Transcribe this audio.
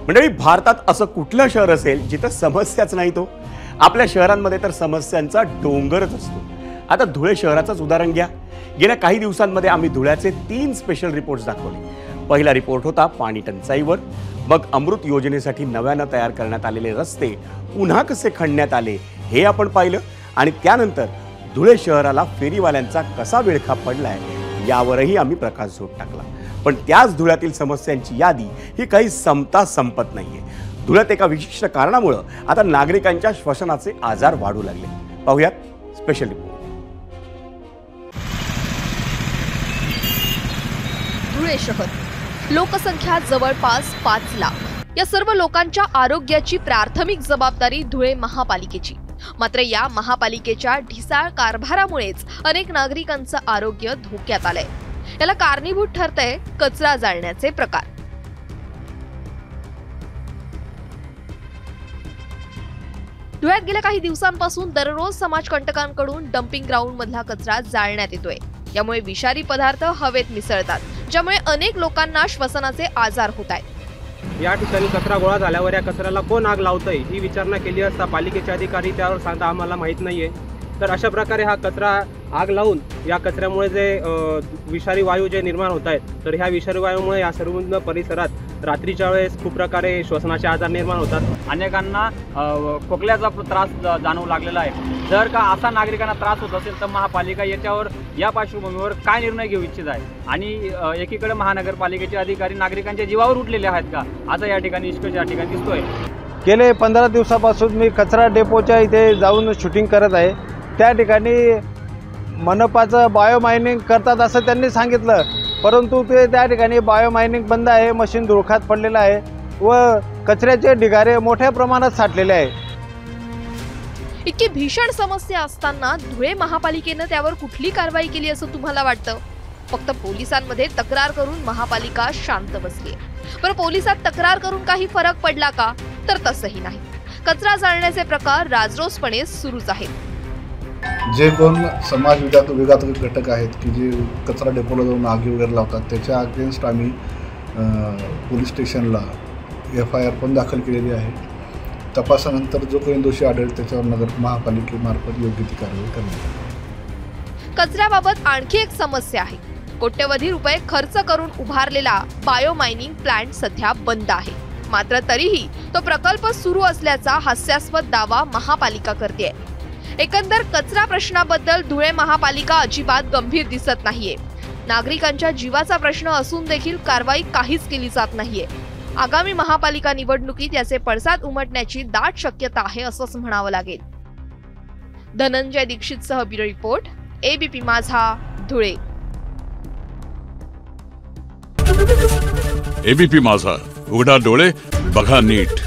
मंडळी, भारतात असं कुठलं शहर असेल जिथं समस्याच नाही? तो आपल्या शहरांमध्ये तर समस्यांचा डोंगरच असतो। आता धुळे शहराचंच उदाहरण घ्या। गेल्या काही दिवसांमध्ये आम्ही धुळ्याचे 3 स्पेशल रिपोर्ट्स दाखवले। पहिला रिपोर्ट होता पाणी टंचाईवर, मग अमृत योजनेसाठी नव्यानं तयार करण्यात आलेले रस्ते पुन्हा कसे खणण्यात आले हे आपण पाहिलं, आणि त्यानंतर धुळे शहराला फेरीवाल्यांचा कसा विळखा पडलाय यावरही आम्ही प्रकाशझोत टाकला। पण त्याच धुळ्यातील समस्यांची यादी ही काही संपत नाहीये। धुळ्यात एका विशिष्ट कारणामुळे आता नागरिकांच्या श्वसनाचे आजार वाढू लागले। पाहूयात स्पेशल रिपोर्ट। धुळे शहर, लोकसंख्या जवळपास 5 लाख। या सर्व लोकांच्या आरोग्याची प्राथमिक जबाबदारी धुळे महापालिकेची। मात्र या महापालिकेच्या ढिसाळ कारभारामुळेच अनेक नागरिकांचं आरोग्य धोक्यात आलंय। याला कारणीभूत ठरतंय कचरा जाळण्याचे प्रकार। धुळ्यात गेल्या काही दिवसांपासून दररोज समाजकंटकांकडून डम्पिंग ग्राउंड मधला कचरा जाळण्यात येतोय। यामुळे विषारी पदार्थ हवेत मिसळतात, ज्यामुळे अनेक लोकांना श्वसनाचे आजार होत आहेत। या ठिकाणी कचरा गोळा झाल्यावर या कचऱ्याला कोण आग लावतंय ही विचारणा केली असता पालिकेचे अधिकारी त्यावर सांगता आम्हाला माहीत नाहीये। तर अशा प्रकारे हा कचरा आग लावून या कचऱ्यामुळे जे विषारी वायू जे निर्माण होत आहेत, तर ह्या विषारी वायूमुळे या सर्व परिसरात रात्रीच्या वेळेस खूप प्रकारे श्वसनाचे आजार निर्माण होतात। अनेकांना खोकल्याचा त्रास जाणवू लागलेला आहे। जर का असा नागरिकांना त्रास होत असेल तर महापालिका याच्यावर या पार्श्वभूमीवर काय निर्णय घेऊ इच्छित आहे, आणि एकीकडे महानगरपालिकेचे अधिकारी नागरिकांच्या जीवावर उठलेले आहेत का, असा या ठिकाणी निष्कर्ष या ठिकाणी दिसतोय। गेले 15 दिवसापासून मी कचरा डेपोच्या इथे जाऊन शूटिंग करत आहे। त्या ठिकाणी मनपाचं बायोमायनिंग करतात असं त्यांनी सांगितलं, परंतु ते त्या ठिकाणी बायोमायनिंग बंद आहे, मशीन धुळखात पडलेलं आहे व कचऱ्याचे ढिगारे मोठ्या प्रमाणात साठलेले आहे। इतकी भीषण समस्या असताना धुळे महापालिकेने त्यावर कुठली कारवाई केली असं तुम्हाला वाटतं? फक्त पोलिसांमध्ये तक्रार करून महापालिका शांत बसली। पण पोलिसात तक्रार करून काही फरक पडला का? तर तसंही नाही। कचरा जाळण्याचे प्रकार राजरोसपणे सुरूच आहेत। जे कोण समाज विघातक घटक आहेत की जे कचरा डेपोला जाऊन आगी वगैरे लावतात, त्याच्या अगेन्स्ट आम्ही पोलीस स्टेशनला FIR पण दाखल केलेली आहे। तपासानंतर जो कोणी दोषी आढळेल त्याच्यावर नगर महापालिकेमार्फत योग्य ती कारवाई करण्यात येईल। कचऱ्याबाबत आणखी एक समस्या आहे। कोट्यवधी रुपये खर्च करून उभारलेला बायोमायनिंग प्लांट सध्या बंद आहे। मात्र तरीही तो प्रकल्प सुरू असल्याचा हास्यास्पद दावा महापालिका करते। एकंदर कचरा प्रश्नाबद्दल धुळे महापालिका अजिबात गंभीर दिसत नाहीये। नागरिकांच्या जीवाचा प्रश्न असून देखील कारवाई काहीच केली जात नाहीये। आगामी महापालिका निवडणुकीत याचे पडसाद उमटण्याची दाट शक्यता आहे असंच म्हणावं लागेल। धनंजय दीक्षितसह ब्युरो रिपोर्ट, ABP माझा, धुळे। ABP माझा, उघडा डोळे बघा नीट।